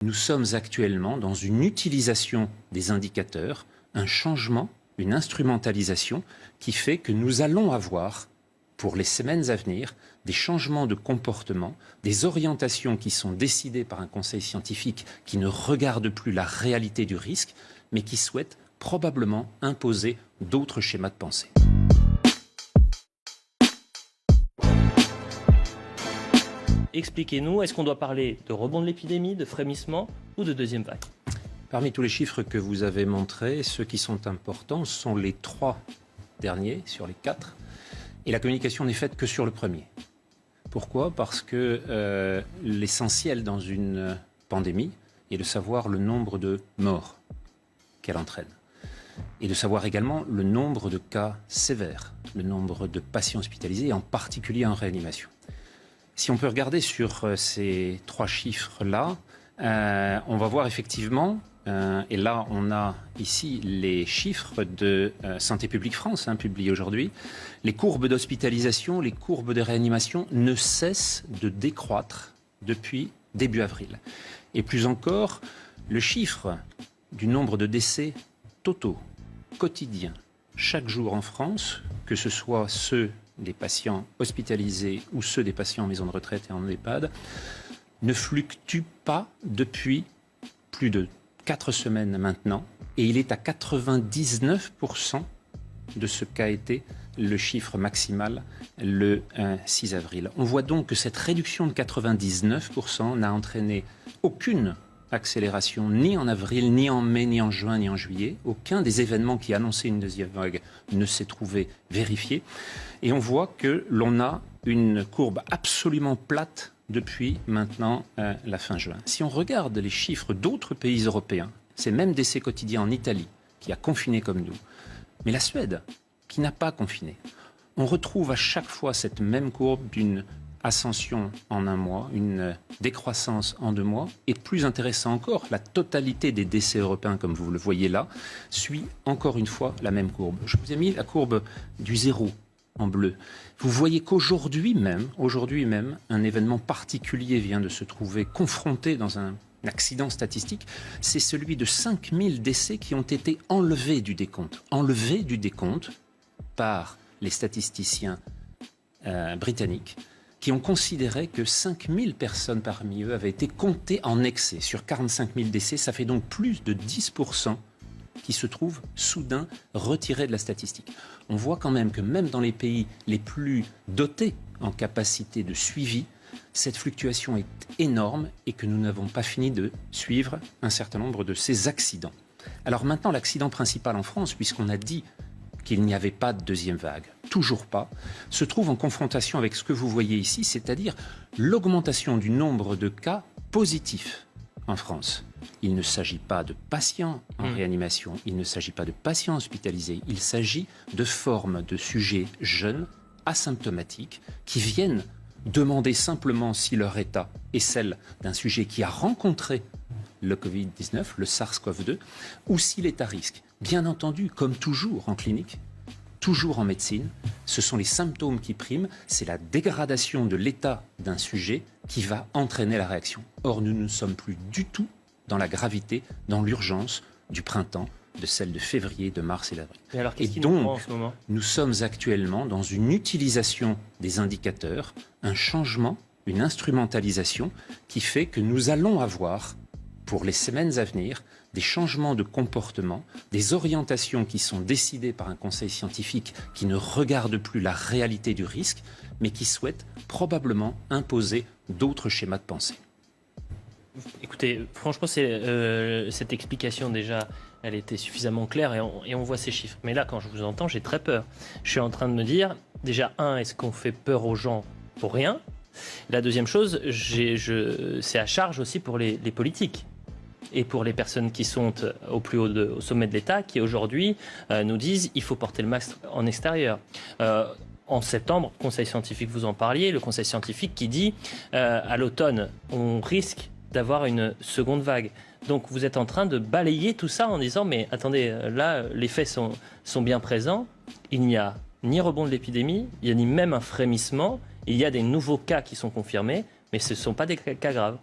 Nous sommes actuellement dans une utilisation des indicateurs, un changement, une instrumentalisation qui fait que nous allons avoir, pour les semaines à venir, des changements de comportement, des orientations qui sont décidées par un conseil scientifique qui ne regarde plus la réalité du risque, mais qui souhaite probablement imposer d'autres schémas de pensée. Expliquez-nous, est-ce qu'on doit parler de rebond de l'épidémie, de frémissement ou de deuxième vague? Parmi tous les chiffres que vous avez montrés, ceux qui sont importants sont les 3 derniers sur les 4. Et la communication n'est faite que sur le premier. Pourquoi ? Parce que l'essentiel dans une pandémie est de savoir le nombre de morts qu'elle entraîne. Et de savoir également le nombre de cas sévères, le nombre de patients hospitalisés, en particulier en réanimation. Si on peut regarder sur ces 3 chiffres-là, on va voir effectivement, et là on a ici les chiffres de Santé publique France, publiés aujourd'hui, les courbes d'hospitalisation, les courbes de réanimation ne cessent de décroître depuis début avril. Et plus encore, le chiffre du nombre de décès totaux, quotidiens, chaque jour en France, que ce soit ceux des patients hospitalisés ou ceux des patients en maison de retraite et en EHPAD, ne fluctue pas depuis plus de 4 semaines maintenant, et il est à 99% de ce qu'a été le chiffre maximal le 6 avril. On voit donc que cette réduction de 99% n'a entraîné aucune accélération ni en avril, ni en mai, ni en juin, ni en juillet. Aucun des événements qui annonçaient une deuxième vague ne s'est trouvé vérifié. Et on voit que l'on a une courbe absolument plate depuis maintenant la fin juin. Si on regarde les chiffres d'autres pays européens, c'est même décès quotidiens en Italie, qui a confiné comme nous, mais la Suède, qui n'a pas confiné, on retrouve à chaque fois cette même courbe d'une ascension en un mois, une décroissance en 2 mois, et plus intéressant encore, la totalité des décès européens, comme vous le voyez là, suit encore une fois la même courbe. Je vous ai mis la courbe du 0 en bleu. Vous voyez qu'aujourd'hui même, un événement particulier vient de se trouver confronté dans un accident statistique, c'est celui de 5000 décès qui ont été enlevés du décompte par les statisticiens britanniques, qui ont considéré que 5000 personnes parmi eux avaient été comptées en excès. Sur 45 000 décès, ça fait donc plus de 10% qui se trouvent soudain retirés de la statistique. On voit quand même que même dans les pays les plus dotés en capacité de suivi, cette fluctuation est énorme et que nous n'avons pas fini de suivre un certain nombre de ces accidents. Alors maintenant, l'accident principal en France, puisqu'on a dit qu'il n'y avait pas de deuxième vague, toujours pas, se trouve en confrontation avec ce que vous voyez ici, c'est-à-dire l'augmentation du nombre de cas positifs en France. Il ne s'agit pas de patients en réanimation, il ne s'agit pas de patients hospitalisés, il s'agit de formes de sujets jeunes, asymptomatiques, qui viennent demander simplement si leur état est celle d'un sujet qui a rencontré le Covid-19, le SARS-CoV-2, ou s'il est à risque. Bien entendu, comme toujours en clinique, toujours en médecine, ce sont les symptômes qui priment, c'est la dégradation de l'état d'un sujet qui va entraîner la réaction. Or, nous ne sommes plus du tout dans la gravité, dans l'urgence du printemps, de celle de février, de mars et d'avril. Et donc, nous sommes actuellement dans une utilisation des indicateurs, un changement, une instrumentalisation qui fait que nous allons avoir, pour les semaines à venir, des changements de comportement, des orientations qui sont décidées par un conseil scientifique qui ne regarde plus la réalité du risque, mais qui souhaite probablement imposer d'autres schémas de pensée. Écoutez, franchement, cette explication déjà, elle était suffisamment claire et on voit ces chiffres. Mais là, quand je vous entends, j'ai très peur. Je suis en train de me dire, déjà, est-ce qu'on fait peur aux gens pour rien ? La deuxième chose, c'est à charge aussi pour les politiques et pour les personnes qui sont au plus haut, au sommet de l'État, qui aujourd'hui nous disent il faut porter le masque en extérieur. En septembre, conseil scientifique, vous en parliez, le conseil scientifique qui dit à l'automne, on risque d'avoir une seconde vague. Donc vous êtes en train de balayer tout ça en disant mais attendez, là les faits sont bien présents, il n'y a ni rebond de l'épidémie, il n'y a ni même un frémissement, il y a des nouveaux cas qui sont confirmés, mais ce ne sont pas des cas graves.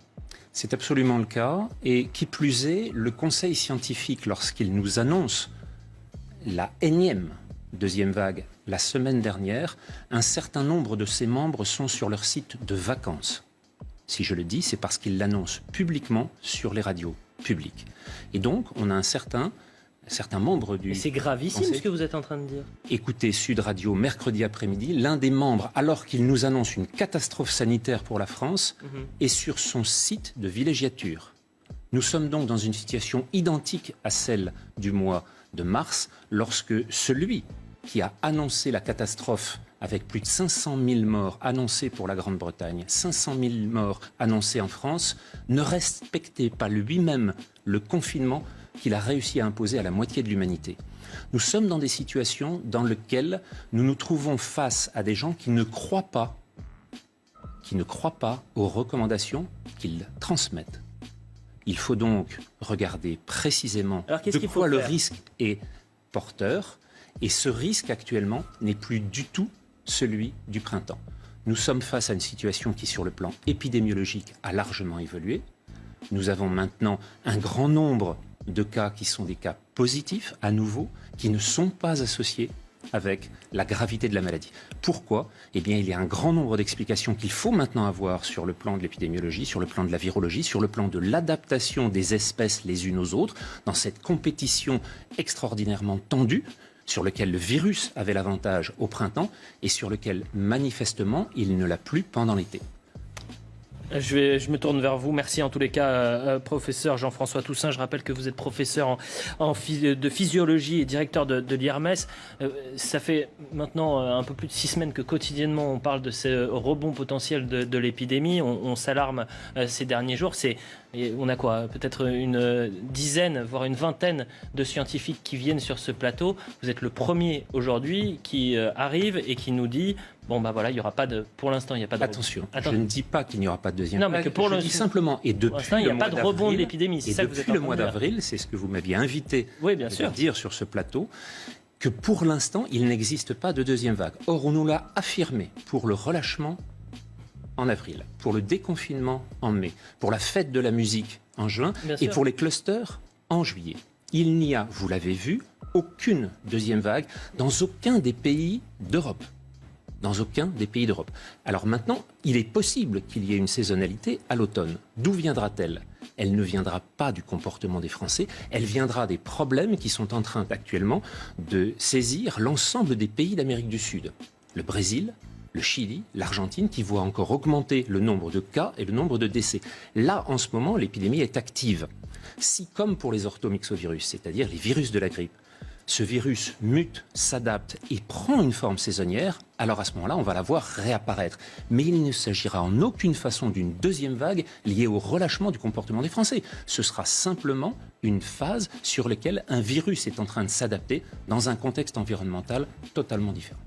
C'est absolument le cas. Et qui plus est, le Conseil scientifique, lorsqu'il nous annonce la énième deuxième vague la semaine dernière, un certain nombre de ses membres sont sur leur site de vacances. Si je le dis, c'est parce qu'ils l'annoncent publiquement sur les radios publiques. Et donc, on a un certain membre du... Et c'est gravissime Conseil. ce que vous êtes en train de dire. Écoutez Sud Radio mercredi après-midi, l'un des membres, alors qu'il nous annonce une catastrophe sanitaire pour la France, est sur son site de villégiature. Nous sommes donc dans une situation identique à celle du mois de mars, lorsque celui qui a annoncé la catastrophe avec plus de 500 000 morts annoncés pour la Grande-Bretagne, 500 000 morts annoncés en France, ne respectait pas lui-même le confinement qu'il a réussi à imposer à la moitié de l'humanité. Nous sommes dans des situations dans lesquelles nous nous trouvons face à des gens qui ne croient pas aux recommandations qu'ils transmettent. Il faut donc regarder précisément de quoi le risque est porteur. Et ce risque actuellement n'est plus du tout celui du printemps. Nous sommes face à une situation qui, sur le plan épidémiologique, a largement évolué. Nous avons maintenant un grand nombre de cas qui sont des cas positifs, à nouveau, qui ne sont pas associés avec la gravité de la maladie. Pourquoi ? Eh bien, il y a un grand nombre d'explications qu'il faut maintenant avoir sur le plan de l'épidémiologie, sur le plan de la virologie, sur le plan de l'adaptation des espèces les unes aux autres, dans cette compétition extraordinairement tendue, sur lequel le virus avait l'avantage au printemps et sur lequel, manifestement, il ne l'a plus pendant l'été. Je me tourne vers vous. Merci en tous les cas, professeur Jean-François Toussaint. Je rappelle que vous êtes professeur de physiologie et directeur de l'IRMES. Ça fait maintenant un peu plus de 6 semaines que quotidiennement on parle de ce rebond potentiel de l'épidémie. On s'alarme ces derniers jours. On a quoi ? Peut-être une dizaine, voire une vingtaine de scientifiques qui viennent sur ce plateau. Vous êtes le premier aujourd'hui qui arrive et qui nous dit... Bon, bah voilà, il n'y aura pas de. Pour l'instant, il n'y a pas de. Attention, je ne dis pas qu'il n'y aura pas de deuxième vague. Non, mais que pour je dis simplement, et depuis il n'y a pas de rebond de l'épidémie. C'est ça que vous êtes en train de dire. Depuis le mois d'avril, c'est ce que vous m'aviez invité à dire sur ce plateau, que pour l'instant, il n'existe pas de deuxième vague. Or, on nous l'a affirmé pour le relâchement en avril, pour le déconfinement en mai, pour la fête de la musique en juin et pour les clusters en juillet. Il n'y a, vous l'avez vu, aucune deuxième vague dans aucun des pays d'Europe. Dans aucun des pays d'Europe. Alors maintenant, il est possible qu'il y ait une saisonnalité à l'automne. D'où viendra-t-elle ? Elle ne viendra pas du comportement des Français, elle viendra des problèmes qui sont en train actuellement de saisir l'ensemble des pays d'Amérique du Sud. Le Brésil, le Chili, l'Argentine, qui voient encore augmenter le nombre de cas et le nombre de décès. Là, en ce moment, l'épidémie est active. Si, comme pour les orthomyxovirus, c'est-à-dire les virus de la grippe, ce virus mute, s'adapte et prend une forme saisonnière, alors à ce moment-là, on va la voir réapparaître. Mais il ne s'agira en aucune façon d'une deuxième vague liée au relâchement du comportement des Français. Ce sera simplement une phase sur laquelle un virus est en train de s'adapter dans un contexte environnemental totalement différent.